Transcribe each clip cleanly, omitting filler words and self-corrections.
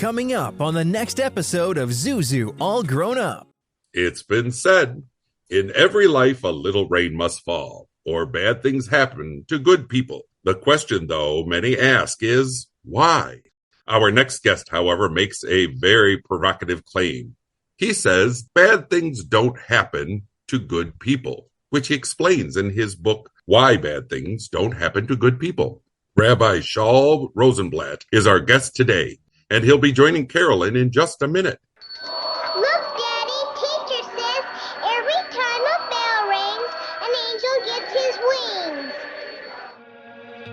Coming up on the next episode of Zuzu All Grown Up. It's been said, in every life a little rain must fall, or bad things happen to good people. The question, though, many ask is, why? Our next guest, however, makes a very provocative claim. He says bad things don't happen to good people, which he explains in his book, Why Bad Things Don't Happen to Good People. Rabbi Shaul Rosenblatt is our guest today, and he'll be joining Karolyn in just a minute. Look, Daddy, teacher says every time a bell rings, an angel gets his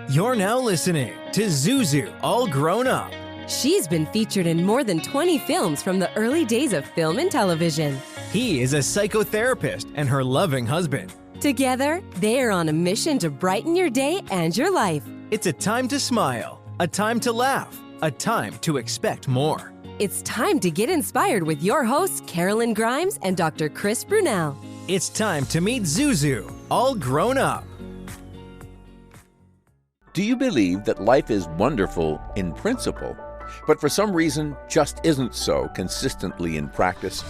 wings. You're now listening to Zuzu All Grown Up. She's been featured in more than 20 films from the early days of film and television. He is a psychotherapist and her loving husband. Together, they are on a mission to brighten your day and your life. It's a time to smile, a time to laugh, a time to expect more. It's time to get inspired with your hosts, Karolyn Grimes and Dr. Chris Brunel. It's time to meet Zuzu, all grown up. Do you believe that life is wonderful in principle, but for some reason just isn't so consistently in practice?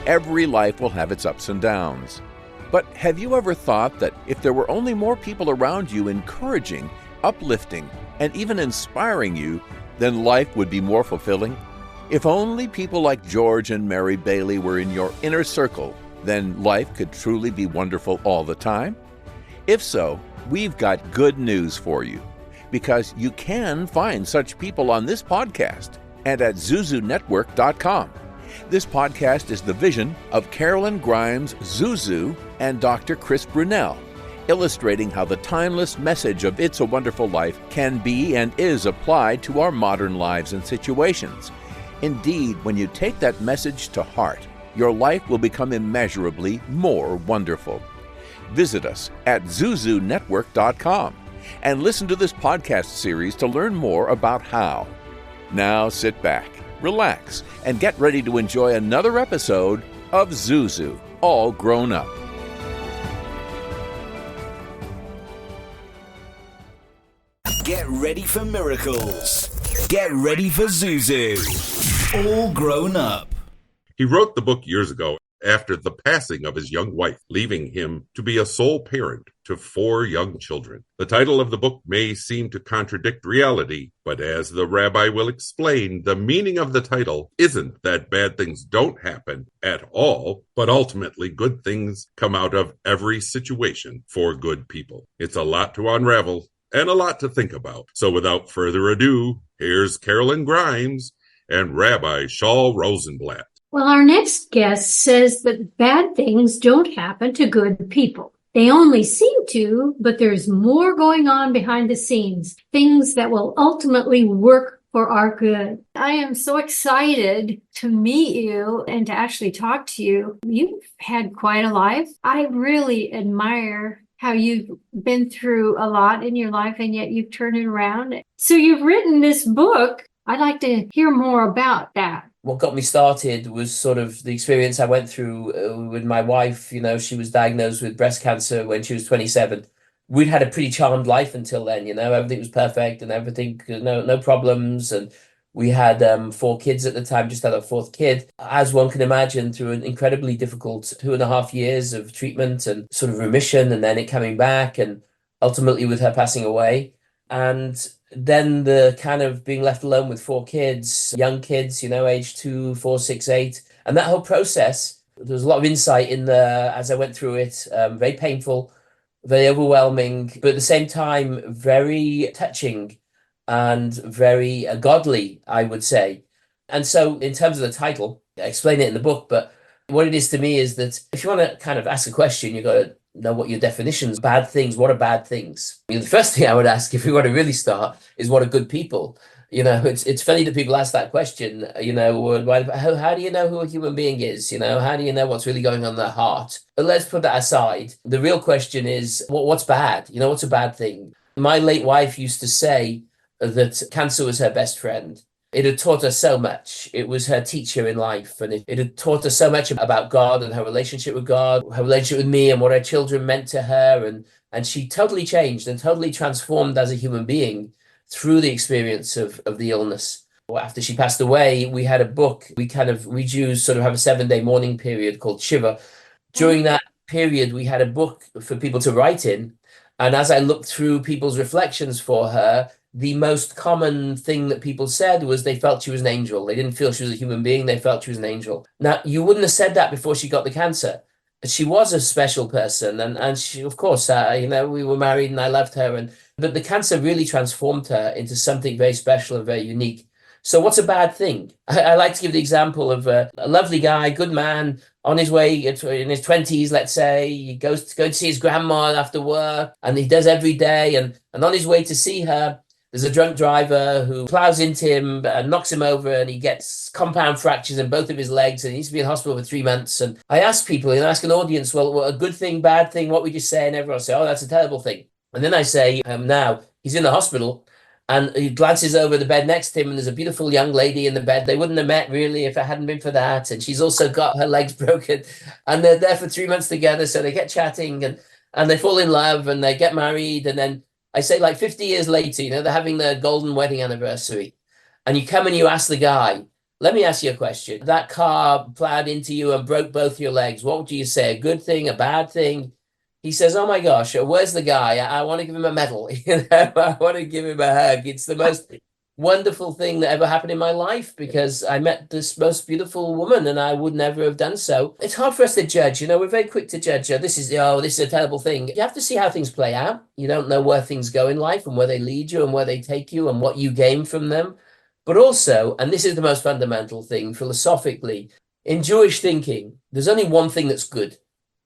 Every life will have its ups and downs. But have you ever thought that if there were only more people around you encouraging, uplifting, and even inspiring you, then life would be more fulfilling? If only people like George and Mary Bailey were in your inner circle, then life could truly be wonderful all the time? If so, we've got good news for you, because you can find such people on this podcast and at zuzunetwork.com. This podcast is the vision of Karolyn Grimes, Zuzu, and Dr. Chris Brunel, illustrating how the timeless message of It's a Wonderful Life can be and is applied to our modern lives and situations. Indeed, when you take that message to heart, your life will become immeasurably more wonderful. Visit us at zuzunetwork.com and listen to this podcast series to learn more about how. Now sit back, relax, and get ready to enjoy another episode of Zuzu, All Grown Up. Get ready for miracles. Get ready for Zuzu, All Grown Up. He wrote the book years ago after the passing of his young wife, leaving him to be a sole parent to 4 young children. The title of the book may seem to contradict reality, but as the rabbi will explain, the meaning of the title isn't that bad things don't happen at all, but ultimately good things come out of every situation for good people. It's a lot to unravel and a lot to think about. So without further ado, here's Karolyn Grimes and Rabbi Shaul Rosenblatt. Well, our next guest says that bad things don't happen to good people. They only seem to, but there's more going on behind the scenes, things that will ultimately work for our good. I am so excited to meet you and to actually talk to you. You've had quite a life. I really admire how you've been through a lot in your life and yet you've turned it around. So you've written this book. I'd like to hear more about that. What got me started was sort of the experience I went through with my wife. You know, she was diagnosed with breast cancer when she was 27. We'd had a pretty charmed life until then, you know, everything was perfect and everything, no problems. And we had 4 kids at the time, just had our 4th kid. As one can imagine, through an incredibly difficult 2.5 years of treatment and sort of remission, and then it coming back, and ultimately with her passing away. And then the kind of being left alone with 4 kids, young kids, you know, age 2, 4, 6, 8. And that whole process, there was a lot of insight in as I went through it, very painful, very overwhelming, but at the same time, very touching and very godly, I would say. And so in terms of the title, I explain it in the book, but what it is to me is that if you want to kind of ask a question, you've got to know what your definitions, bad things, what are bad things? I mean, the first thing I would ask, if we want to really start, is what are good people? You know, it's funny that people ask that question, you know, how do you know who a human being is? You know, how do you know what's really going on in their heart? But let's put that aside. The real question is, what's bad? You know, what's a bad thing? My late wife used to say that cancer was her best friend. It had taught her so much. It was her teacher in life. And it had taught her so much about God and her relationship with God, her relationship with me and what her children meant to her. And she totally changed and totally transformed as a human being through the experience of the illness. after she passed away, we had a book. We Jews sort of have a 7-day mourning period called Shiva. During that period, we had a book for people to write in. And as I looked through people's reflections for her, the most common thing that people said was they felt she was an angel. They didn't feel she was a human being. They felt she was an angel. Now, you wouldn't have said that before she got the cancer. She was a special person. And she, of course, we were married and I loved her. But the cancer really transformed her into something very special and very unique. So what's a bad thing? I like to give the example of a lovely guy, good man, on his way in his 20s, let's say. He goes to go to see his grandma after work, and he does every day. And on his way to see her, there's a drunk driver who plows into him and knocks him over, and he gets compound fractures in both of his legs, and he needs to be in hospital for 3 months. And I ask people, ask an audience, well, a good thing, bad thing, what would you say? And everyone will say, oh, that's a terrible thing. And then I say, now he's in the hospital, and he glances over the bed next to him, and there's a beautiful young lady in the bed. They wouldn't have met, really, if it hadn't been for that. And she's also got her legs broken. And they're there for 3 months together, so they get chatting, and they fall in love, and they get married. And then I say, like 50 years later, they're having their golden wedding anniversary. And you come and you ask the guy, let me ask you a question. That car plowed into you and broke both your legs. What would you say? A good thing, a bad thing? He says, oh my gosh, where's the guy? I want to give him a medal. I want to give him a hug. It's the most wonderful thing that ever happened in my life, because I met this most beautiful woman and I would never have done so. It's hard for us to judge. We're very quick to judge. This is a terrible thing. You have to see how things play out. You don't know where things go in life and where they lead you and where they take you and what you gain from them. But also, and this is the most fundamental thing philosophically, in Jewish thinking, there's only one thing that's good.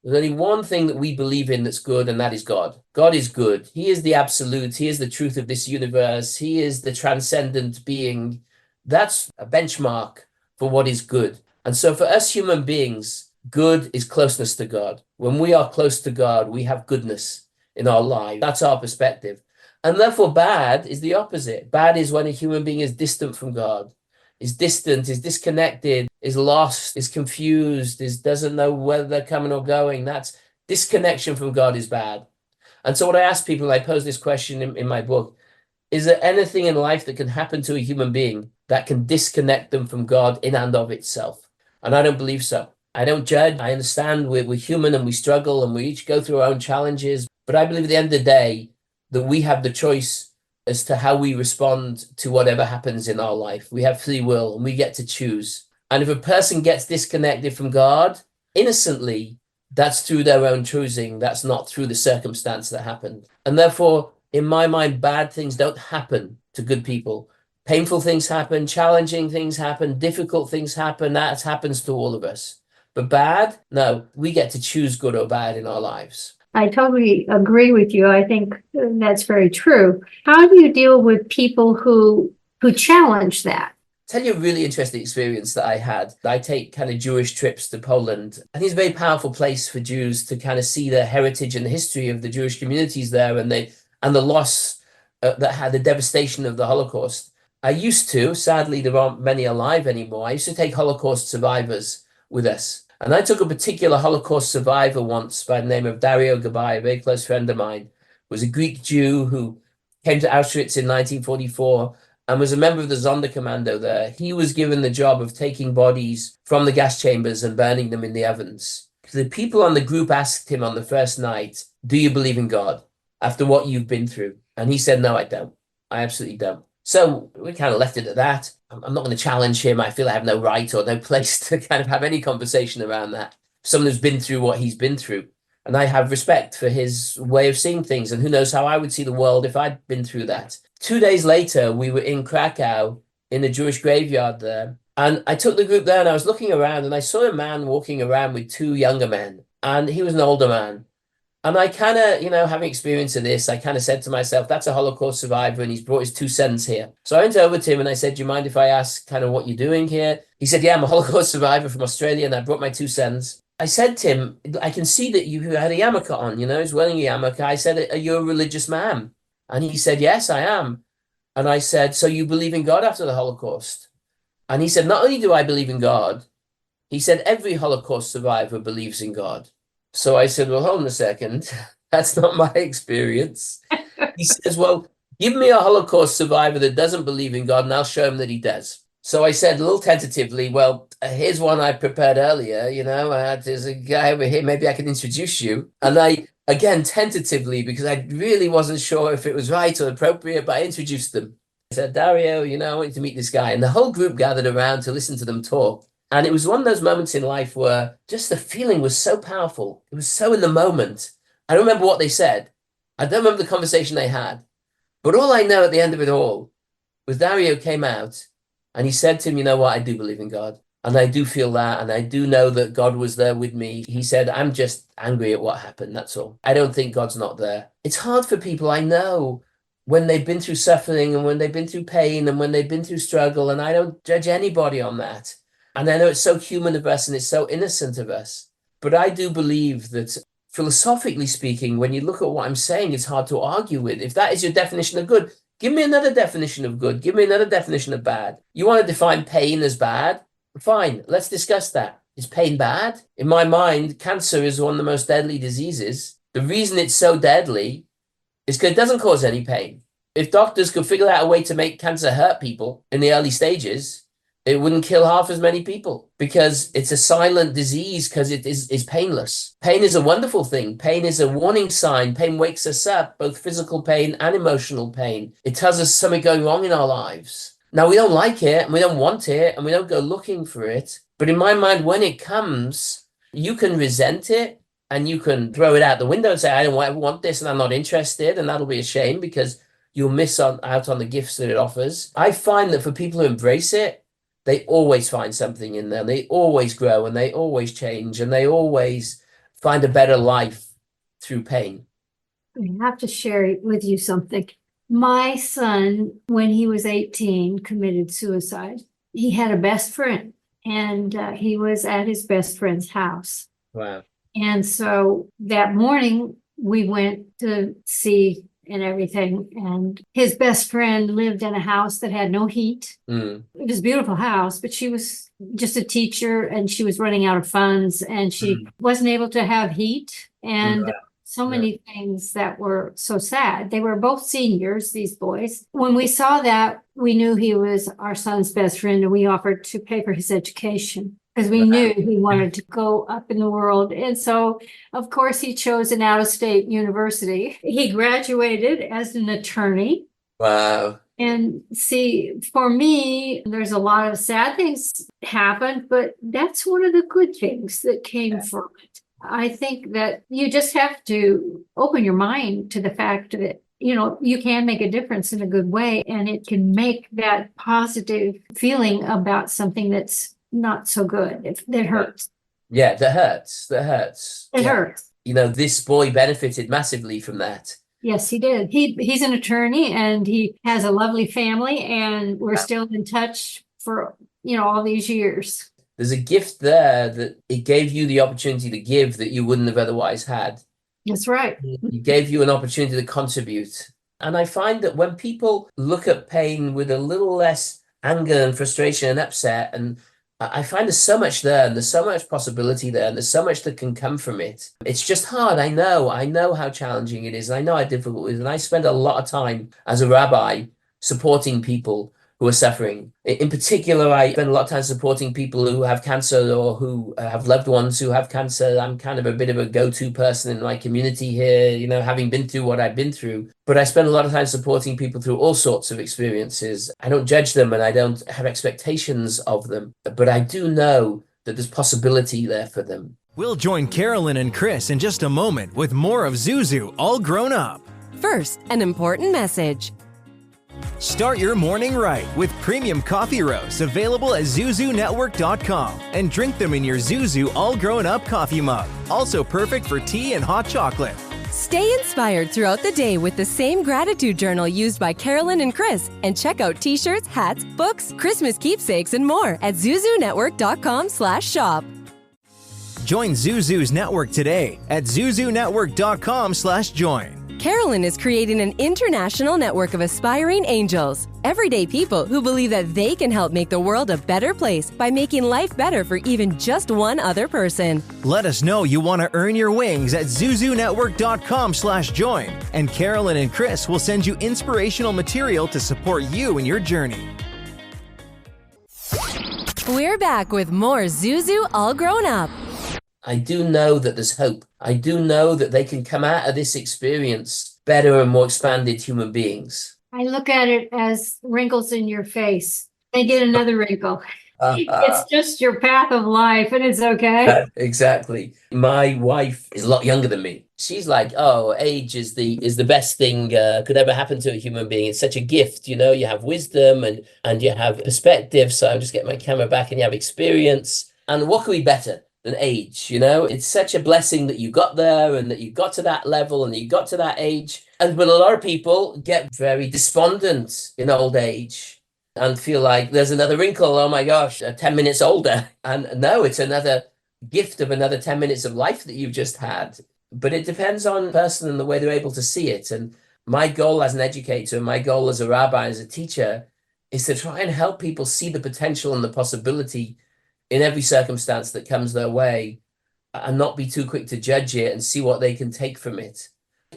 There's only one thing that we believe in that's good, and that is God. God is good. He is the absolute. He is the truth of this universe. He is the transcendent being. That's a benchmark for what is good. And so for us human beings, good is closeness to God. When we are close to God, we have goodness in our life. That's our perspective. And therefore bad is the opposite. Bad is when a human being is distant from God, is distant, is disconnected, is lost, is confused, doesn't know whether they're coming or going. That's disconnection from God is bad. And so what I ask people, and I pose this question in my book, is there anything in life that can happen to a human being that can disconnect them from God in and of itself? And I don't believe so. I don't judge. I understand we're human and we struggle and we each go through our own challenges. But I believe at the end of the day that we have the choice as to how we respond to whatever happens in our life. We have free will and we get to choose. And if a person gets disconnected from God innocently, that's through their own choosing. That's not through the circumstance that happened. And therefore, in my mind, bad things don't happen to good people. Painful things happen, challenging things happen, difficult things happen. That happens to all of us. But bad? No, we get to choose good or bad in our lives. I totally agree with you. I think that's very true. How do you deal with people who challenge that? Tell you a really interesting experience that I had. I take kind of Jewish trips to Poland. I think it's a very powerful place for Jews to kind of see the heritage and the history of the Jewish communities there and the loss that had the devastation of the Holocaust. I used to, sadly, there aren't many alive anymore. I used to take Holocaust survivors with us. And I took a particular Holocaust survivor once by the name of Dario Gabai, a very close friend of mine, was a Greek Jew who came to Auschwitz in 1944 and was a member of the Sonderkommando there. He was given the job of taking bodies from the gas chambers and burning them in the ovens. The people on the group asked him on the first night, do you believe in God after what you've been through? And he said, no, I don't. I absolutely don't. So we kind of left it at that. I'm not going to challenge him. I feel I have no right or no place to kind of have any conversation around that. Someone who's been through what he's been through. And I have respect for his way of seeing things. And who knows how I would see the world if I'd been through that. 2 days later, we were in Krakow in the Jewish graveyard there. And I took the group there and I was looking around and I saw a man walking around with two younger men. And he was an older man. And I kind of, having experience of this, I kind of said to myself, that's a Holocaust survivor and he's brought his 2 sons here. So I went over to him and I said, do you mind if I ask kind of what you're doing here? He said, yeah, I'm a Holocaust survivor from Australia and I brought my 2 sons. I said to him, I can see that you had a yarmulke on, he's wearing a yarmulke. I said, are you a religious man? And he said, yes, I am. And I said, so you believe in God after the Holocaust? And he said, not only do I believe in God, he said, every Holocaust survivor believes in God. So I said, well, hold on a second. That's not my experience. He says, well, Give me a Holocaust survivor that doesn't believe in God, and I'll show him that he does. So I said a little tentatively, well, here's one I prepared earlier, there's a guy over here, maybe I can introduce you. And I, again, tentatively, because I really wasn't sure if it was right or appropriate, but I introduced them. I said, Dario, I want you to meet this guy. And the whole group gathered around to listen to them talk. And it was one of those moments in life where just the feeling was so powerful. It was so in the moment. I don't remember what they said. I don't remember the conversation they had. But all I know at the end of it all was Dario came out and he said to him, you know what, I do believe in God. And I do feel that. And I do know that God was there with me. He said, I'm just angry at what happened. That's all. I don't think God's not there. It's hard for people, I know, when they've been through suffering and when they've been through pain and when they've been through struggle. And I don't judge anybody on that. And I know it's so human of us and it's so innocent of us. But I do believe that philosophically speaking, when you look at what I'm saying, it's hard to argue with. If that is your definition of good, give me another definition of good. Give me another definition of bad. You want to define pain as bad? Fine, let's discuss that. Is pain bad? In my mind, cancer is one of the most deadly diseases. The reason it's so deadly is because it doesn't cause any pain. If doctors could figure out a way to make cancer hurt people in the early stages, it wouldn't kill half as many people because it's a silent disease because it is painless. Pain is a wonderful thing. Pain is a warning sign. Pain wakes us up, both physical pain and emotional pain. It tells us something going wrong in our lives. Now, we don't like it and we don't want it and we don't go looking for it. But in my mind, when it comes, you can resent it and you can throw it out the window and say, I don't ever want this and I'm not interested. And that'll be a shame because you'll miss out on the gifts that it offers. I find that for people who embrace it, they always find something in them. They always grow and they always change and they always find a better life through pain. I have to share with you something. My son, when he was 18, committed suicide. He had a best friend and he was at his best friend's house. Wow. And so that morning we went to see and everything. And his best friend lived in a house that had no heat. It was a beautiful house, but she was just a teacher and she was running out of funds and she wasn't able to have heat. And so many things that were so sad. They were both seniors, these boys. When we saw that, we knew he was our son's best friend and we offered to pay for his education because we knew he wanted to go up in the world. And so, of course, he chose an out-of-state university. He graduated as an attorney. Wow. And see, for me, there's a lot of sad things happened, but that's one of the good things that came from it. I think that you just have to open your mind to the fact that, you can make a difference in a good way, and it can make that positive feeling about something that's not so good. That hurts. Yeah, that hurts. It hurts. This boy benefited massively from that. Yes, he did. He's an attorney and he has a lovely family and we're still in touch for, all these years. There's a gift there that it gave you the opportunity to give that you wouldn't have otherwise had. That's right. It gave you an opportunity to contribute. And I find that when people look at pain with a little less anger and frustration and upset, and I find there's so much there and there's so much possibility there and there's so much that can come from it. It's just hard. I know how challenging it is. And I know how difficult it is. And I spend a lot of time as a rabbi supporting people who are suffering. In particular, I spend a lot of time supporting people who have cancer or who have loved ones who have cancer. I'm kind of a bit of a go-to person in my community here, having been through what I've been through. But I spend a lot of time supporting people through all sorts of experiences. I don't judge them and I don't have expectations of them. But I do know that there's possibility there for them. We'll join Karolyn and Chris in just a moment with more of Zuzu All Grown Up. First, an important message. Start your morning right with premium coffee roasts available at ZuzuNetwork.com and drink them in your Zuzu All Grown Up coffee mug. Also perfect for tea and hot chocolate. Stay inspired throughout the day with the same gratitude journal used by Karolyn and Chris. And check out t-shirts, hats, books, Christmas keepsakes, and more at ZuzuNetwork.com/shop. Join Zuzu's network today at ZuzuNetwork.com/join. Karolyn is creating an international network of aspiring angels, everyday people who believe that they can help make the world a better place by making life better for even just one other person. Let us know you want to earn your wings at zuzunetwork.com/join, and Karolyn and Chris will send you inspirational material to support you in your journey. We're back with more Zuzu All Grown Up. I do know that there's hope. I do know that they can come out of this experience better and more expanded human beings. I look at it as wrinkles in your face. They get another wrinkle. It's just your path of life, and it's okay. Exactly. My wife is a lot younger than me. She's like, oh, age is the best thing could ever happen to a human being. It's such a gift, you have wisdom and you have perspective. So I'm just getting my camera back, and you have experience. And what could be better than age? It's such a blessing that you got there and that you got to that level and you got to that age. But a lot of people get very despondent in old age and feel like there's another wrinkle. Oh my gosh, 10 minutes older. And no, it's another gift of another 10 minutes of life that you've just had. But it depends on the person and the way they're able to see it. And my goal as an educator, my goal as a rabbi, as a teacher, is to try and help people see the potential and the possibility in every circumstance that comes their way, and not be too quick to judge it and see what they can take from it.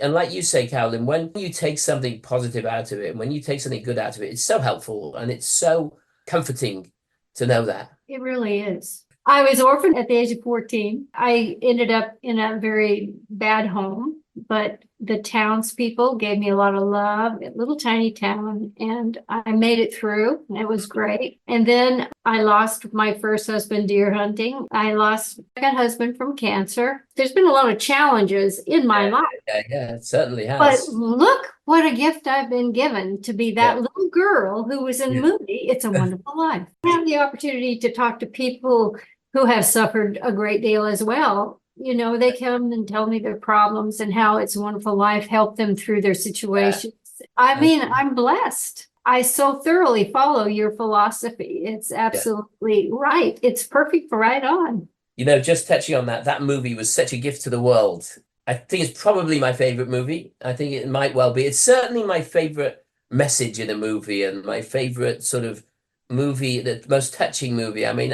And like you say, Karolyn, when you take something positive out of it, when you take something good out of it, it's so helpful and it's so comforting to know that. It really is. I was orphaned at the age of 14. I ended up in a very bad home, but the townspeople gave me a lot of love, a little tiny town, and I made it through. It was great. And then I lost my first husband deer hunting. I lost my second husband from cancer. There's been a lot of challenges in my life. Yeah, it certainly has. But look what a gift I've been given to be that little girl who was in the movie, It's a Wonderful Life. I have the opportunity to talk to people who have suffered a great deal as well. They come and tell me their problems and how It's a Wonderful Life helped them through their situations. I mean, I'm blessed. I so thoroughly follow your philosophy. It's absolutely right. It's perfect, right on. Just touching on that movie was such a gift to the world. I think it's probably my favorite movie. I think it might well be. It's certainly my favorite message in a movie and my favorite sort of movie, the most touching movie. I mean,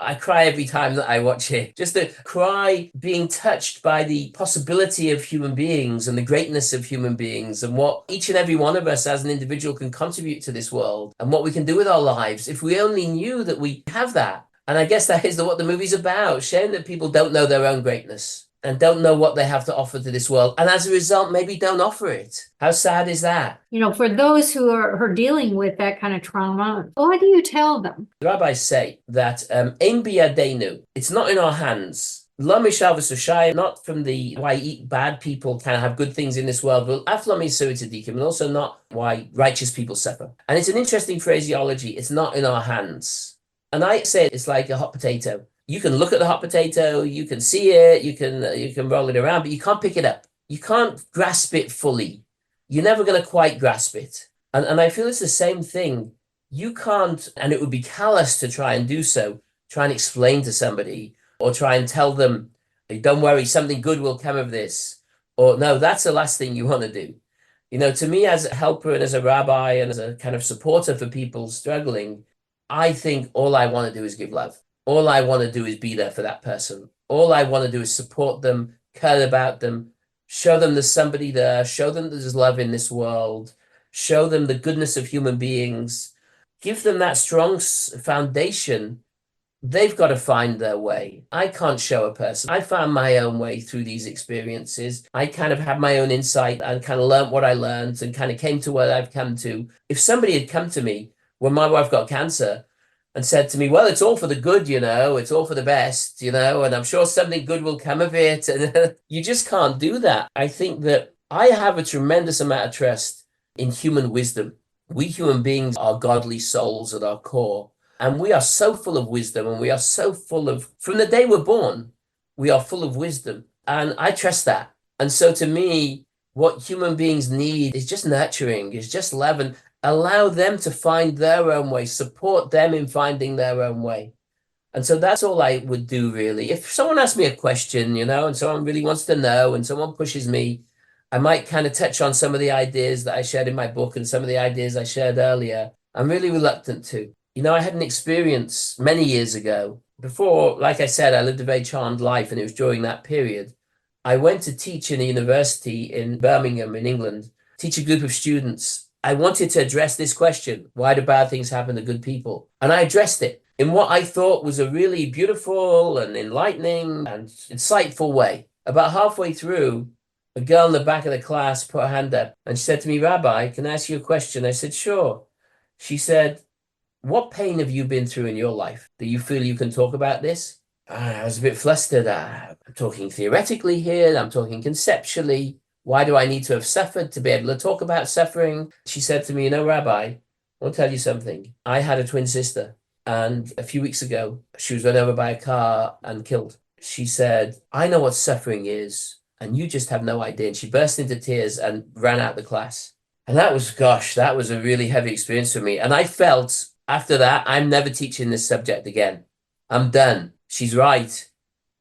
I cry every time that I watch it. Just the cry being touched by the possibility of human beings and the greatness of human beings and what each and every one of us as an individual can contribute to this world and what we can do with our lives if we only knew that we have that. And I guess that is what the movie's about, showing that people don't know their own greatness and don't know what they have to offer to this world. And as a result, maybe don't offer it. How sad is that? For those who are dealing with that kind of trauma, what do you tell them? The rabbis say that ein biyadenu, it's not in our hands. Lo mishav v'sushai, not from the why bad people can have good things in this world, but af lo misui tzadikim, and also not why righteous people suffer. And it's an interesting phraseology. It's not in our hands. And I say it's like a hot potato. You can look at the hot potato, you can see it, you can roll it around, but you can't pick it up. You can't grasp it fully. You're never going to quite grasp it. And I feel it's the same thing. You can't, and it would be callous to try and do so, try and explain to somebody or try and tell them, don't worry, something good will come of this. Or no, that's the last thing you want to do. To me as a helper and as a rabbi and as a kind of supporter for people struggling, I think all I want to do is give love. All I want to do is be there for that person. All I want to do is support them, care about them, show them there's somebody there, show them there's love in this world, show them the goodness of human beings, give them that strong foundation. They've got to find their way. I can't show a person. I found my own way through these experiences. I kind of had my own insight and kind of learned what I learned and kind of came to where I've come to. If somebody had come to me when my wife got cancer and said to me, well, it's all for the good, it's all for the best, and I'm sure something good will come of it. And you just can't do that. I think that I have a tremendous amount of trust in human wisdom. We human beings are godly souls at our core. And we are so full of wisdom and we are so full of, from the day we're born, we are full of wisdom. And I trust that. And so to me, what human beings need is just nurturing, is just love, and allow them to find their own way, support them in finding their own way. And so that's all I would do, really. If someone asks me a question, and someone really wants to know and someone pushes me, I might kind of touch on some of the ideas that I shared in my book and some of the ideas I shared earlier. I'm really reluctant to. I had an experience many years ago. Before, like I said, I lived a very charmed life, and it was during that period. I went to teach in a university in Birmingham, in England, teach a group of students. I wanted to address this question: why do bad things happen to good people? And I addressed it in what I thought was a really beautiful and enlightening and insightful way. About halfway through, a girl in the back of the class put her hand up and she said to me, "Rabbi, can I ask you a question?" I said, "Sure." She said, "What pain have you been through in your life that you feel you can talk about this?" I was a bit flustered. I'm talking theoretically here. I'm talking conceptually. Why do I need to have suffered to be able to talk about suffering? She said to me, Rabbi, I want to tell you something. I had a twin sister, and a few weeks ago, she was run over by a car and killed. She said, I know what suffering is, and you just have no idea." And she burst into tears and ran out the class. And that was a really heavy experience for me. And I felt after that, I'm never teaching this subject again. I'm done. She's right.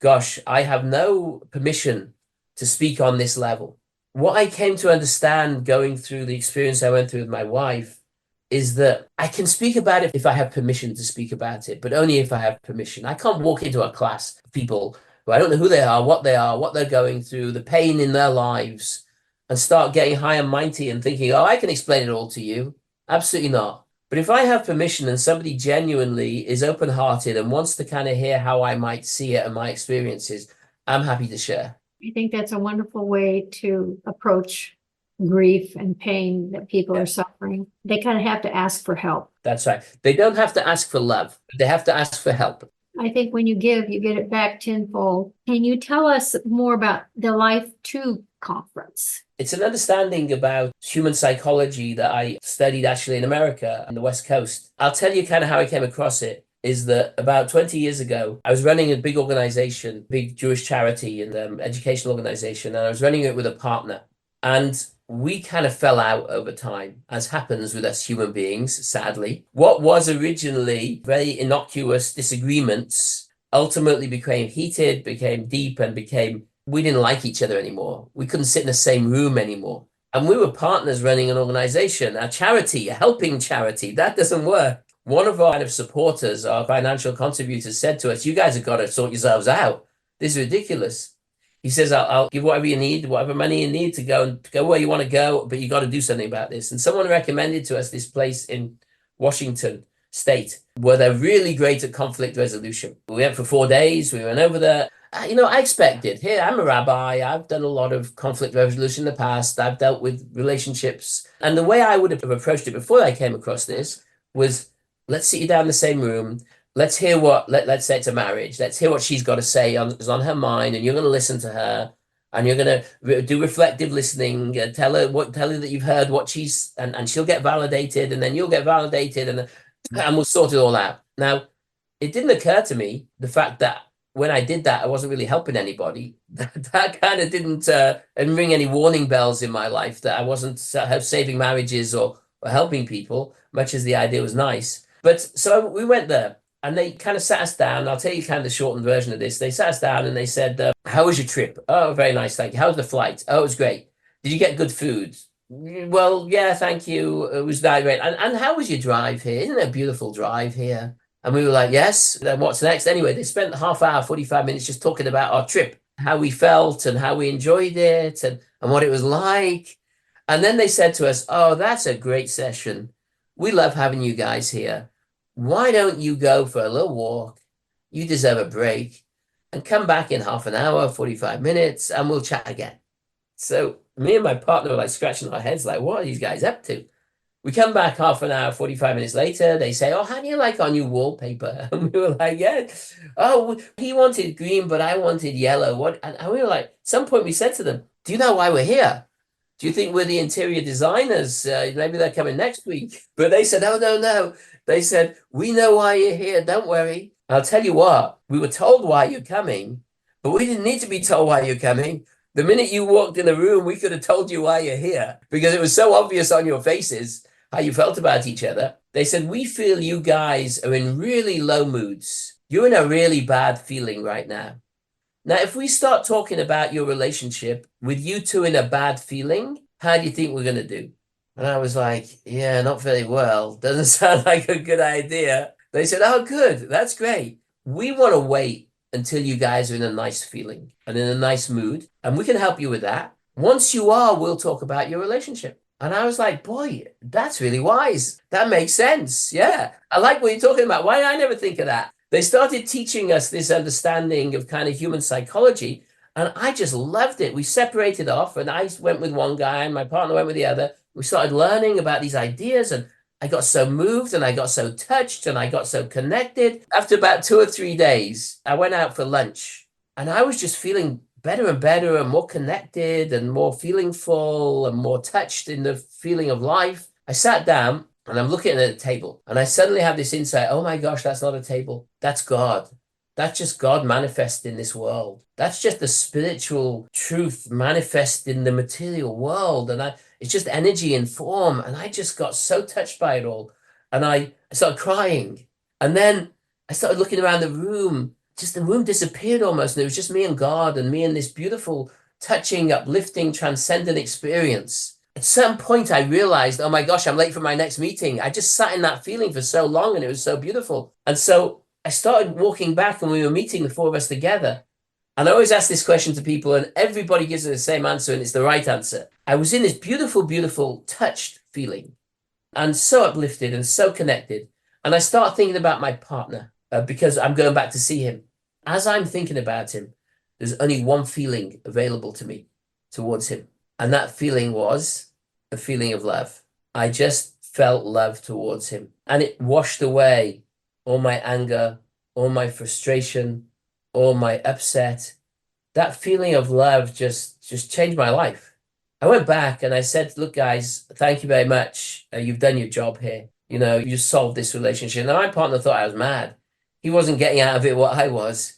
Gosh, I have no permission to speak on this level. What I came to understand going through the experience I went through with my wife is that I can speak about it if I have permission to speak about it, but only if I have permission. I can't walk into a class of people who I don't know who they are, what they're going through, the pain in their lives, and start getting high and mighty and thinking, oh, I can explain it all to you. Absolutely not. But if I have permission and somebody genuinely is open-hearted and wants to kind of hear how I might see it and my experiences, I'm happy to share. I think that's a wonderful way to approach grief and pain that people are suffering. They kind of have to ask for help. That's right. They don't have to ask for love. They have to ask for help. I think when you give, you get it back tenfold. Can you tell us more about the Life 2 conference? It's an understanding about human psychology that I studied actually in America on the West Coast. I'll tell you kind of how I came across it. Is that about 20 years ago, I was running a big organization, big Jewish charity and educational organization, and I was running it with a partner. And we kind of fell out over time, as happens with us human beings, sadly. What was originally very innocuous disagreements ultimately became heated, became deep, and we didn't like each other anymore. We couldn't sit in the same room anymore. And we were partners running an organization, a charity, a helping charity. That doesn't work. One of our kind of supporters, our financial contributors, said to us, "You guys have got to sort yourselves out. This is ridiculous." He says, I'll give whatever you need, whatever money you need to go where you want to go, but you got to do something about this. And someone recommended to us this place in Washington State where they're really great at conflict resolution. We went for 4 days. We went over there. I expected, here, I'm a rabbi. I've done a lot of conflict resolution in the past. I've dealt with relationships. And the way I would have approached it before I came across this was, let's sit you down in the same room. Let's hear let's say it's a marriage. Let's hear what she's got to say is on her mind, and you're going to listen to her, and you're going to do reflective listening. Tell her that you've heard what and she'll get validated, and then you'll get validated, and we'll sort it all out. Now, it didn't occur to me the fact that when I did that, I wasn't really helping anybody. That kind of didn't ring any warning bells in my life that I wasn't saving marriages or helping people, much as the idea was nice. But so we went there. And they kind of sat us down. I'll tell you kind of the shortened version of this. They sat us down and they said, how was your trip? Oh, very nice, thank you. How was the flight? Oh, it was great. Did you get good food? Well, yeah, thank you. It was very great. And how was your drive here? Isn't it a beautiful drive here? And we were like, yes. Then what's next? Anyway, they spent half hour, 45 minutes just talking about our trip, how we felt and how we enjoyed it and what it was like. And then they said to us, oh, that's a great session. We love having you guys here. Why don't you go for a little walk? You deserve a break and come back in half an hour, 45 minutes, and we'll chat again. So me and my partner were like scratching our heads, like, what are these guys up to? We come back half an hour, 45 minutes later. They say, oh, how do you like our new wallpaper? And we were like, yeah. Oh, he wanted green, but I wanted yellow. What? And we were like, at some point we said to them, do you know why we're here? Do you think we're the interior designers? Maybe they're coming next week. But they said, oh, no. They said, we know why you're here. Don't worry. I'll tell you what, we were told why you're coming, but we didn't need to be told why you're coming. The minute you walked in the room, we could have told you why you're here because it was so obvious on your faces how you felt about each other. They said, we feel you guys are in really low moods. You're in a really bad feeling right now. Now, if we start talking about your relationship with you two in a bad feeling, how do you think we're going to do? And I was like, yeah, not very well. Doesn't sound like a good idea. They said, oh, good. That's great. We want to wait until you guys are in a nice feeling and in a nice mood, and we can help you with that. Once you are, we'll talk about your relationship. And I was like, boy, that's really wise. That makes sense. Yeah. I like what you're talking about. Why did I never think of that? They started teaching us this understanding of kind of human psychology, and I just loved it. We separated off, and I went with one guy, and my partner went with the other. We started learning about these ideas, and I got so moved, and I got so touched, and I got so connected. After about 2 or 3 days, I went out for lunch, and I was just feeling better and better and more connected and more feeling full and more touched in the feeling of life. I sat down and I'm looking at a table, and I suddenly have this insight. Oh my gosh, that's not a table. That's God. That's just God manifest in this world. That's just the spiritual truth manifest in the material world. And it's just energy and form. And I just got so touched by it all. And I started crying. And then I started looking around the room. Just the room disappeared almost. And it was just me and God and me and this beautiful, touching, uplifting, transcendent experience. At some point, I realized, oh my gosh, I'm late for my next meeting. I just sat in that feeling for so long, and it was so beautiful. And so I started walking back, and we were meeting, the four of us together. And I always ask this question to people, and everybody gives it the same answer, and it's the right answer. I was in this beautiful, beautiful, touched feeling, and so uplifted and so connected. And I start thinking about my partner because I'm going back to see him. As I'm thinking about him, there's only one feeling available to me towards him. And that feeling was a feeling of love. I just felt love towards him. And it washed away all my anger, all my frustration, all my upset. That feeling of love just changed my life. I went back and I said, look, guys, thank you very much. You've done your job here. You know, you solved this relationship. Now, my partner thought I was mad. He wasn't getting out of it what I was.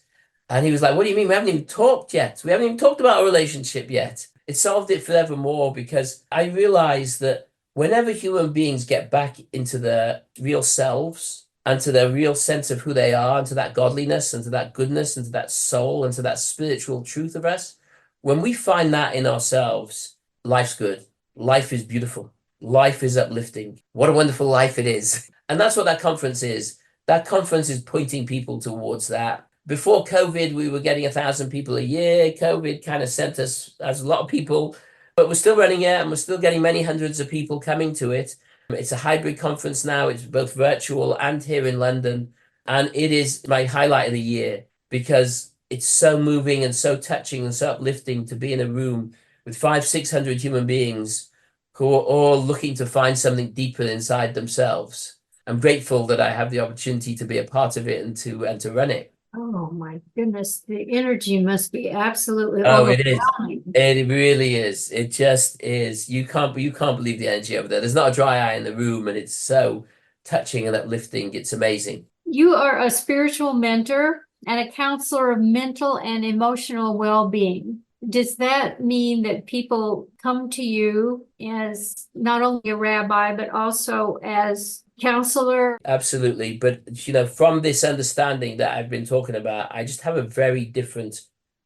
And he was like, what do you mean? We haven't even talked yet. We haven't even talked about our relationship yet. It solved it forevermore, because I realized that whenever human beings get back into their real selves and to their real sense of who they are, and to that godliness and to that goodness and to that soul and to that spiritual truth of us, when we find that in ourselves, life's good. Life is beautiful. Life is uplifting. What a wonderful life it is. And that's what that conference is. That conference is pointing people towards that. Before COVID, we were getting 1,000 people a year. COVID kind of sent us as a lot of people, but we're still running it, and we're still getting many hundreds of people coming to it. It's a hybrid conference now. It's both virtual and here in London. And it is my highlight of the year, because it's so moving and so touching and so uplifting to be in a room with 500-600 human beings who are all looking to find something deeper inside themselves. I'm grateful that I have the opportunity to be a part of it and to run it. Oh my goodness, the energy must be absolutely it is. overwhelming. It really is. It just is. You can't believe the energy over there. There's not a dry eye in the room, and it's so touching and uplifting. It's amazing. You are a spiritual mentor and a counselor of mental and emotional well-being. Does that mean that people come to you as not only a rabbi, but also as counselor? Absolutely. But, you know, from this understanding that I've been talking about, I just have a very different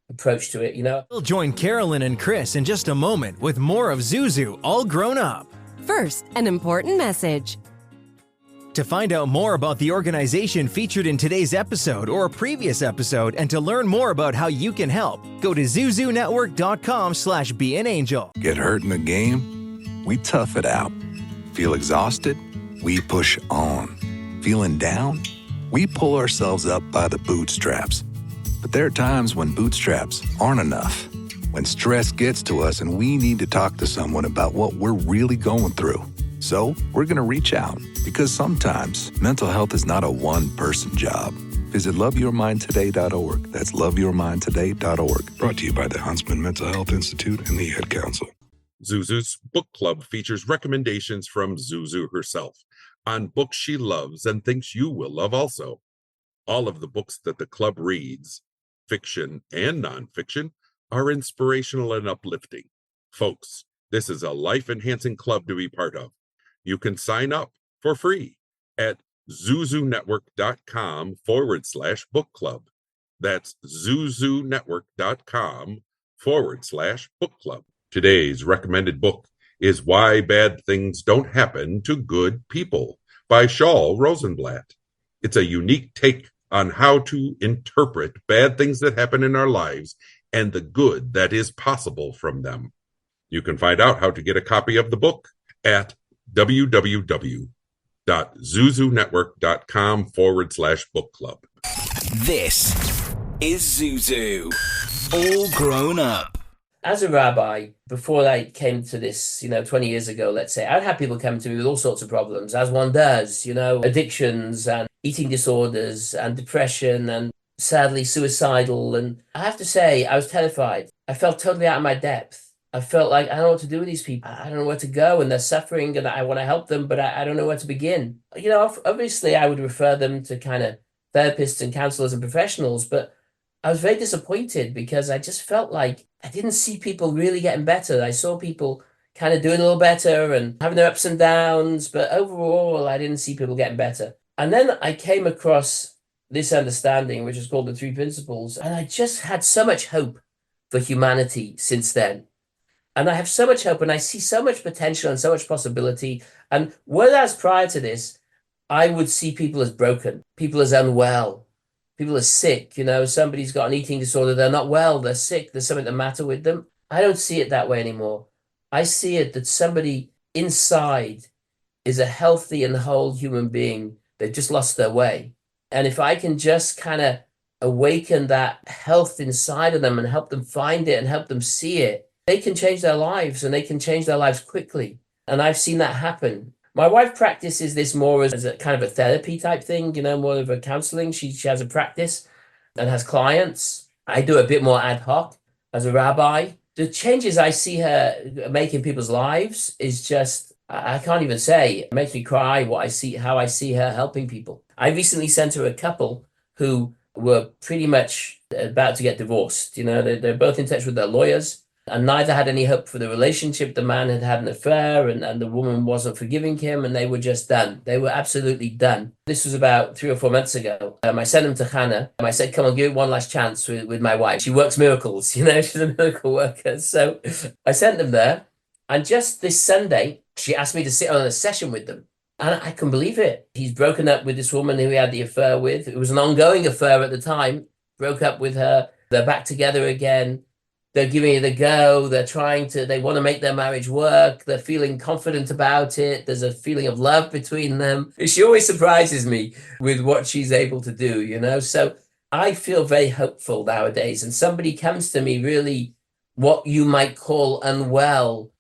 approach to it, you know? We'll join Karolyn and Chris in just a moment with more of Zuzu All Grown Up. First, an important message. To find out more about the organization featured in today's episode or a previous episode, and to learn more about how you can help, go to zuzunetwork.com/beanangel. Get hurt in the game? We tough it out. Feel exhausted? We push on. Feeling down? We pull ourselves up by the bootstraps. But there are times when bootstraps aren't enough. When stress gets to us and we need to talk to someone about what we're really going through. So we're going to reach out, because sometimes mental health is not a one-person job. Visit loveyourmindtoday.org. That's loveyourmindtoday.org. Brought to you by the Huntsman Mental Health Institute and the Ad Council. Zuzu's book club features recommendations from Zuzu herself on books she loves and thinks you will love also. All of the books that the club reads, fiction and nonfiction, are inspirational and uplifting. Folks, this is a life-enhancing club to be part of. You can sign up for free at zuzunetwork.com/book club. That's zuzunetwork.com/book club. Today's recommended book is Why Bad Things Don't Happen to Good People by Shaul Rosenblatt. It's a unique take on how to interpret bad things that happen in our lives and the good that is possible from them. You can find out how to get a copy of the book at www.zuzunetwork.com/book club. This is Zuzu, all grown up. As a rabbi, before I came to this, 20 years ago, let's say, I'd have people come to me with all sorts of problems, as one does, addictions and eating disorders and depression and sadly suicidal. And I have to say, I was terrified. I felt totally out of my depth. I felt like I don't know what to do with these people. I don't know where to go, and they're suffering, and I want to help them, but I don't know where to begin. Obviously, I would refer them to kind of therapists and counselors and professionals, but I was very disappointed because I just felt like I didn't see people really getting better. I saw people kind of doing a little better and having their ups and downs, but overall, I didn't see people getting better. And then I came across this understanding, which is called the 3 principles, and I just had so much hope for humanity since then. And I have so much hope, and I see so much potential and so much possibility. And whereas prior to this, I would see people as broken, people as unwell, people as sick. Somebody's got an eating disorder, they're not well, they're sick, there's something the matter with them. I don't see it that way anymore. I see it that somebody inside is a healthy and whole human being. They've just lost their way. And if I can just kind of awaken that health inside of them and help them find it and help them see it, they can change their lives, and they can change their lives quickly. And I've seen that happen. My wife practices this more as a kind of a therapy type thing, more of a counseling. She has a practice and has clients. I do a bit more ad hoc as a rabbi. The changes I see her make in people's lives is just, I can't even say. It makes me cry how I see her helping people. I recently sent her a couple who were pretty much about to get divorced. They're both in touch with their lawyers. And neither had any hope for the relationship. The man had had an affair, and the woman wasn't forgiving him, and they were just done. They were absolutely done. This was about 3 or 4 months ago. I sent them to Hannah, and I said, come on, give it one last chance with my wife. She works miracles, she's a miracle worker. So I sent them there, and just this Sunday, she asked me to sit on a session with them. And I couldn't believe it. He's broken up with this woman who he had the affair with. It was an ongoing affair at the time. Broke up with her. They're back together again. They're giving it a go. They want to make their marriage work. They're feeling confident about it. There's a feeling of love between them. She always surprises me with what she's able to do, So I feel very hopeful nowadays. And somebody comes to me really what you might call unwell,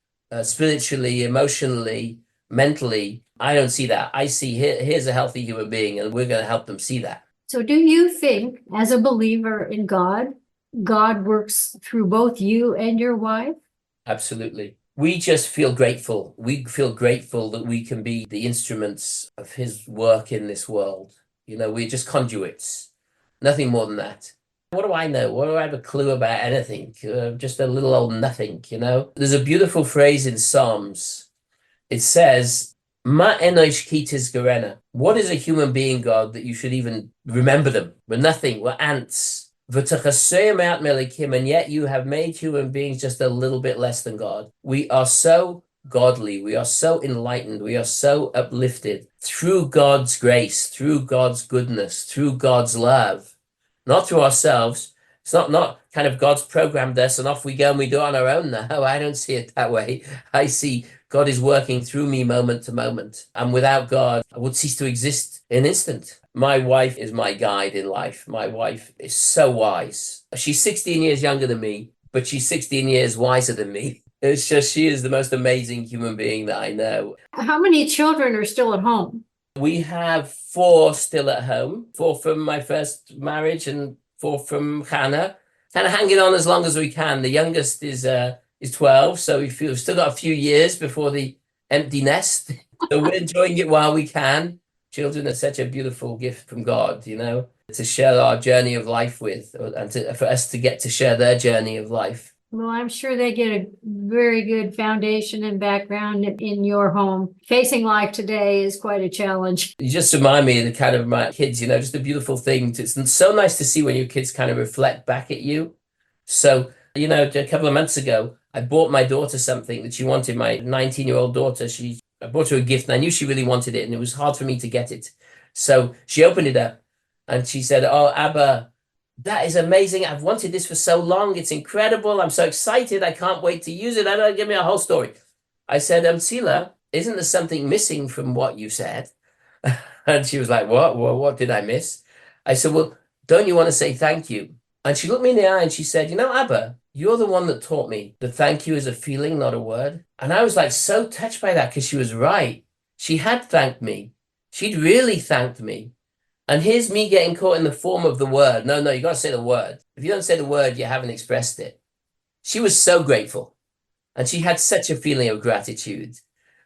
spiritually, emotionally, mentally. I don't see that. I see here's a healthy human being, and we're going to help them see that. So do you think, as a believer in God works through both you and your wife? Absolutely. We just feel grateful. We feel grateful that we can be the instruments of his work in this world. We're just conduits. Nothing more than that. What do I know? What do I have a clue about anything? Just a little old nothing, There's a beautiful phrase in Psalms. It says, Ma enosh kitis garena. What is a human being, God, that you should even remember them? We're nothing. We're ants. And yet you have made human beings just a little bit less than God. We are so godly. We are so enlightened. We are so uplifted through God's grace, through God's goodness, through God's love, not through ourselves. It's not kind of God's programmed us and off we go and we do it on our own. No, I don't see it that way. I see God is working through me moment to moment. And without God, I would cease to exist in an instant. My wife is my guide in life. My wife is so wise. She's 16 years younger than me, but she's 16 years wiser than me. It's just, she is the most amazing human being that I know. How many children are still at home? We have 4 still at home, 4 from my first marriage and 4 from Hannah. Kind of hanging on as long as we can. The youngest is 12, so we've still got a few years before the empty nest. So we're enjoying it while we can. Children are such a beautiful gift from God, to share our journey of life with, and for us to get to share their journey of life. Well, I'm sure they get a very good foundation and background in your home. Facing life today is quite a challenge. You just remind me of the kind of my kids, just a beautiful thing. It's so nice to see when your kids kind of reflect back at you. So, a couple of months ago, I bought my daughter something that she wanted, my 19-year-old daughter. I bought her a gift and I knew she really wanted it and it was hard for me to get it. So she opened it up and she said, "Oh, Abba, that is amazing. I've wanted this for so long. It's incredible. I'm so excited. I can't wait to use it." I don't give me a whole story. I said, Sila, isn't there something missing from what you said? And she was like, what did I miss? I said, well, don't you want to say thank you? And she looked me in the eye and she said, Abba, you're the one that taught me that thank you is a feeling, not a word. And I was like so touched by that because she was right. She had thanked me. She'd really thanked me. And here's me getting caught in the form of the word. No, you got to say the word. If you don't say the word, you haven't expressed it. She was so grateful. And she had such a feeling of gratitude.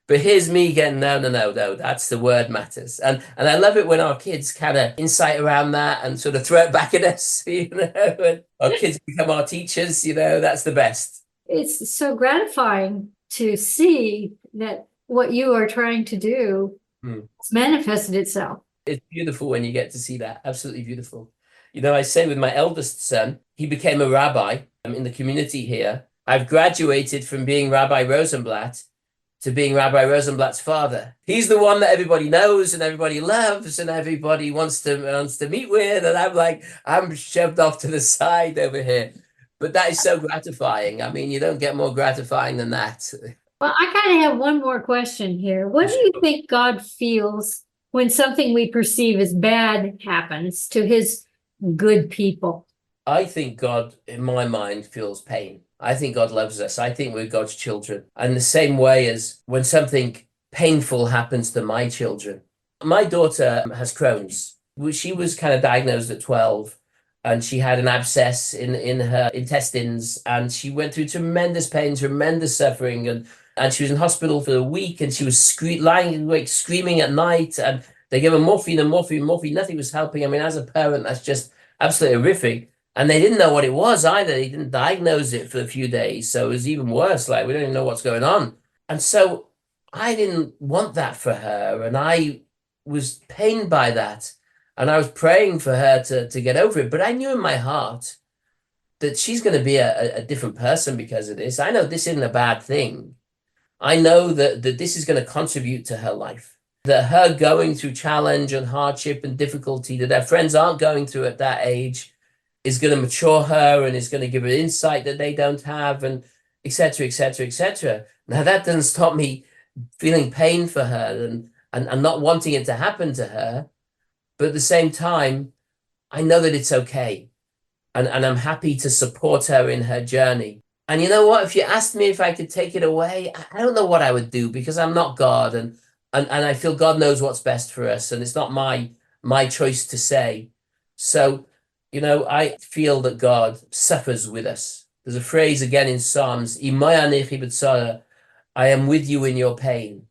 But here's me getting, no, that's the word matters. And I love it when our kids kind of insight around that and sort of throw it back at us, and our kids become our teachers, that's the best. It's so gratifying to see that what you are trying to do has manifested itself. It's beautiful when you get to see that. Absolutely beautiful. I say with my eldest son, he became a rabbi in the community here. I've graduated from being Rabbi Rosenblatt to being Rabbi Rosenblatt's father. He's the one that everybody knows and everybody loves and everybody wants to meet with. And I'm like, I'm shoved off to the side over here. But that is so gratifying. I mean, you don't get more gratifying than that. Well, I kind of have one more question here. What do you think God feels when something we perceive as bad happens to his good people? I think God, in my mind, feels pain. I think God loves us. I think we're God's children. And the same way as when something painful happens to my children. My daughter has Crohn's. She was kind of diagnosed at 12 and she had an abscess in her intestines and she went through tremendous pain, tremendous suffering. And she was in hospital for a week and she was lying awake, screaming at night. And they gave her morphine. Nothing was helping. I mean, as a parent, that's just absolutely horrific. And they didn't know what it was either. They didn't diagnose it for a few days. So it was even worse. Like, we don't even know what's going on. And so I didn't want that for her. And I was pained by that. And I was praying for her to get over it. But I knew in my heart that she's going to be a different person because of this. I know this isn't a bad thing. I know that this is going to contribute to her life. That her going through challenge and hardship and difficulty that her friends aren't going through at that age is going to mature her and is going to give her insight that they don't have, and et cetera, et cetera, et cetera. Now, that doesn't stop me feeling pain for her and not wanting it to happen to her. But at the same time, I know that it's okay. And I'm happy to support her in her journey. And you know what? If you asked me if I could take it away, I don't know what I would do because I'm not God. And I feel God knows what's best for us. And it's not my choice to say. So, I feel that God suffers with us. There's a phrase again in Psalms, I am with you in your pain.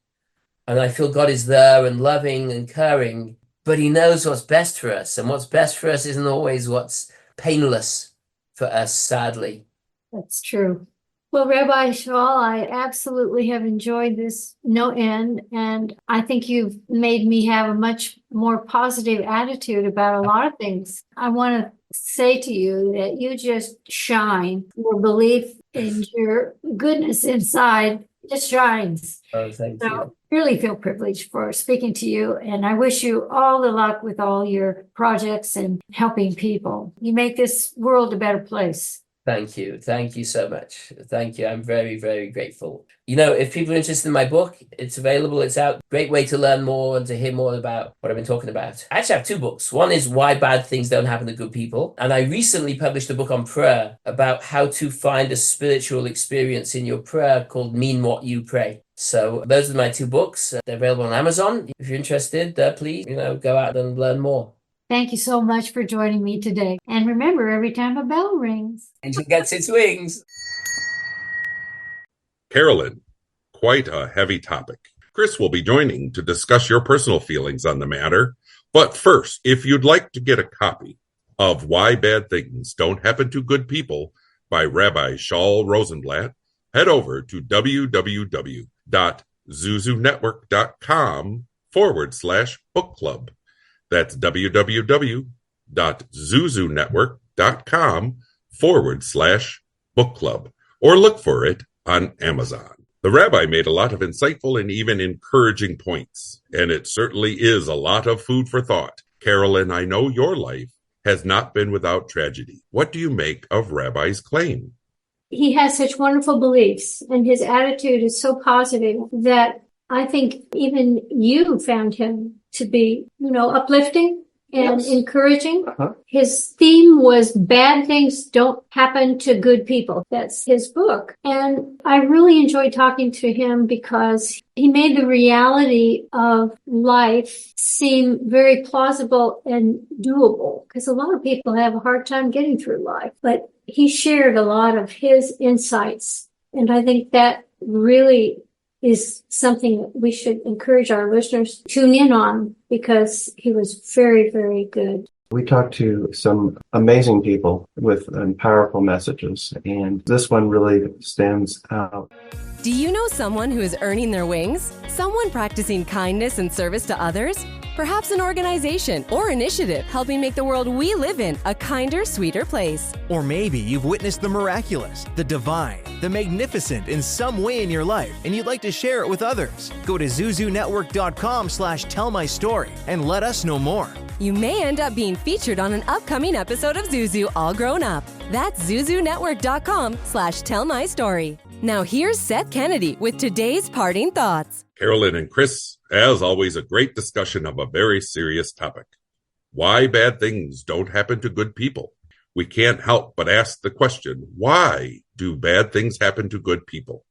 And I feel God is there and loving and caring, but he knows what's best for us. And what's best for us isn't always what's painless for us, sadly. That's true. Well, Rabbi Shaul, I absolutely have enjoyed this no end. And I think you've made me have a much more positive attitude about a lot of things. I want to say to you that you just shine. Your belief in your goodness inside just shines. Oh, thank you. I really feel privileged for speaking to you. And I wish you all the luck with all your projects and helping people. You make this world a better place. Thank you. Thank you so much. Thank you. I'm very, very grateful. If people are interested in my book, it's available. It's out. Great way to learn more and to hear more about what I've been talking about. I actually have two books. One is Why Bad Things Don't Happen to Good People. And I recently published a book on prayer about how to find a spiritual experience in your prayer called Mean What You Pray. So those are my two books. They're available on Amazon. If you're interested, please, go out and learn more. Thank you so much for joining me today. And remember, every time a bell rings, angel gets its wings. Karolyn, quite a heavy topic. Chris will be joining to discuss your personal feelings on the matter. But first, if you'd like to get a copy of Why Bad Things Don't Happen to Good People, by Rabbi Shaul Rosenblatt, head over to www.zuzunetwork.com/book club. That's www.zuzunetwork.com/book club, or look for it on Amazon. The rabbi made a lot of insightful and even encouraging points, and it certainly is a lot of food for thought. Karolyn, I know your life has not been without tragedy. What do you make of Rabbi's claim? He has such wonderful beliefs, and his attitude is so positive that I think even you found him to be, uplifting and encouraging. His theme was bad things don't happen to good people. That's his book. And I really enjoyed talking to him because he made the reality of life seem very plausible and doable, because a lot of people have a hard time getting through life. But he shared a lot of his insights, and I think that really is something that we should encourage our listeners to tune in on, because he was very, very good. We talked to some amazing people with powerful messages, and this one really stands out. Do you know someone who is earning their wings? Someone practicing kindness and service to others? Perhaps an organization or initiative helping make the world we live in a kinder, sweeter place. Or maybe you've witnessed the miraculous, the divine, the magnificent in some way in your life, and you'd like to share it with others. Go to zuzunetwork.com/tellmystory and let us know more. You may end up being featured on an upcoming episode of Zuzu All Grown Up. That's zuzunetwork.com/tellmystory. Now here's Seth Kennedy with today's parting thoughts. Karolyn and Chris, as always, a great discussion of a very serious topic. Why bad things don't happen to good people. We can't help but ask the question, why do bad things happen to good people?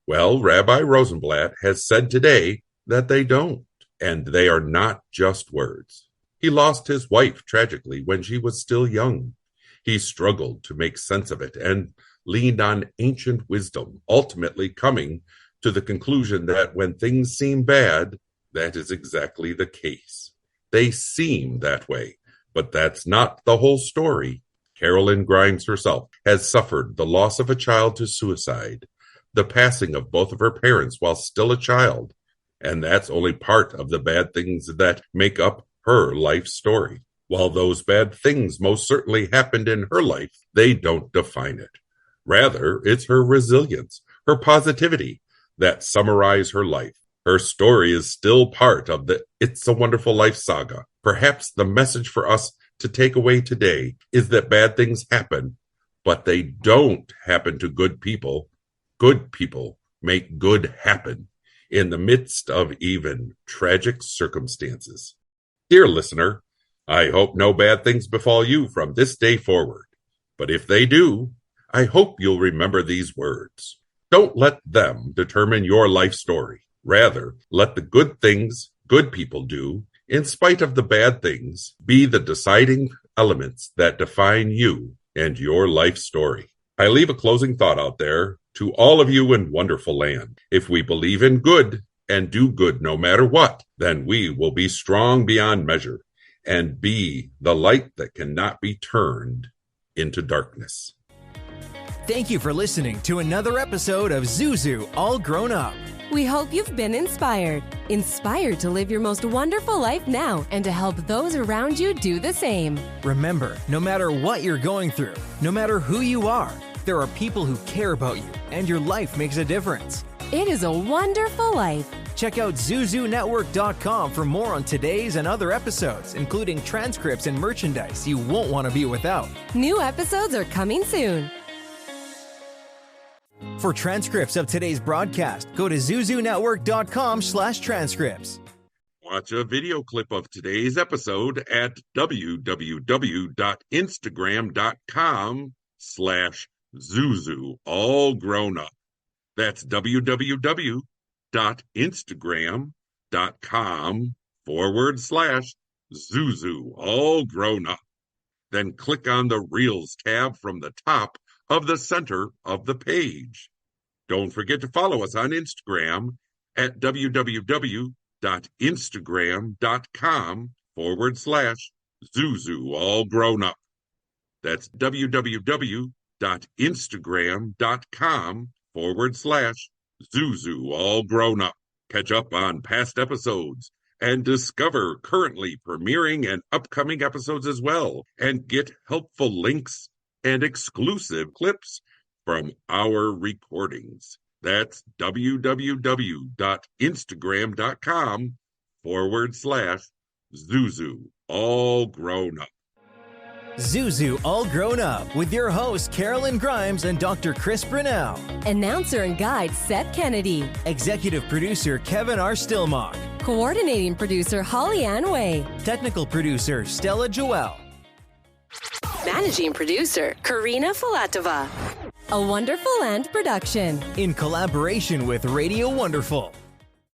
Well, Rabbi Rosenblatt has said today that they don't, and they are not just words. He lost his wife tragically when she was still young. He struggled to make sense of it and leaned on ancient wisdom, ultimately coming to the conclusion that when things seem bad, that is exactly the case. They seem that way, but that's not the whole story. Karolyn Grimes herself has suffered the loss of a child to suicide, the passing of both of her parents while still a child, and that's only part of the bad things that make up her life story. While those bad things most certainly happened in her life, they don't define it. Rather, it's her resilience, her positivity that summarize her life. Her story is still part of the It's a Wonderful Life saga. Perhaps the message for us to take away today is that bad things happen, but they don't happen to good people. Good people make good happen in the midst of even tragic circumstances. Dear listener, I hope no bad things befall you from this day forward. But if they do, I hope you'll remember these words. Don't let them determine your life story. Rather, let the good things good people do, in spite of the bad things, be the deciding elements that define you and your life story. I leave a closing thought out there to all of you in wonderful land. If we believe in good and do good no matter what, then we will be strong beyond measure and be the light that cannot be turned into darkness. Thank you for listening to another episode of Zuzu All Grown Up. We hope you've been inspired to live your most wonderful life now and to help those around you do the same. Remember, no matter what you're going through, no matter who you are, there are people who care about you, and your life makes a difference. It is a wonderful life. Check out ZuzuNetwork.com for more on today's and other episodes, including transcripts and merchandise you won't want to be without. New episodes are coming soon. For transcripts of today's broadcast, go to ZuzuNetwork.com/transcripts. Watch a video clip of today's episode at www.instagram.com/Zuzu All Grown Up. That's www.instagram.com/Zuzu All Grown Up. Then click on the Reels tab from the top of the center of the page. Don't forget to follow us on Instagram at www.instagram.com/Zuzu All Grown Up. That's www.instagram.com/Zuzu www.instagram.com/Zuzu, all grown up. Catch up on past episodes and discover currently premiering and upcoming episodes as well, and get helpful links and exclusive clips from our recordings. That's www.instagram.com/Zuzu, all grown up. Zuzu All Grown Up with your hosts Karolyn Grimes and Dr. Chris Brunell. Announcer and guide Seth Kennedy. Executive producer Kevin R. Stillmock. Coordinating producer Holly Ann Way. Technical producer Stella Joel. Managing producer Karina Filatova. A Wonderful Land production. In collaboration with Radio Wonderful.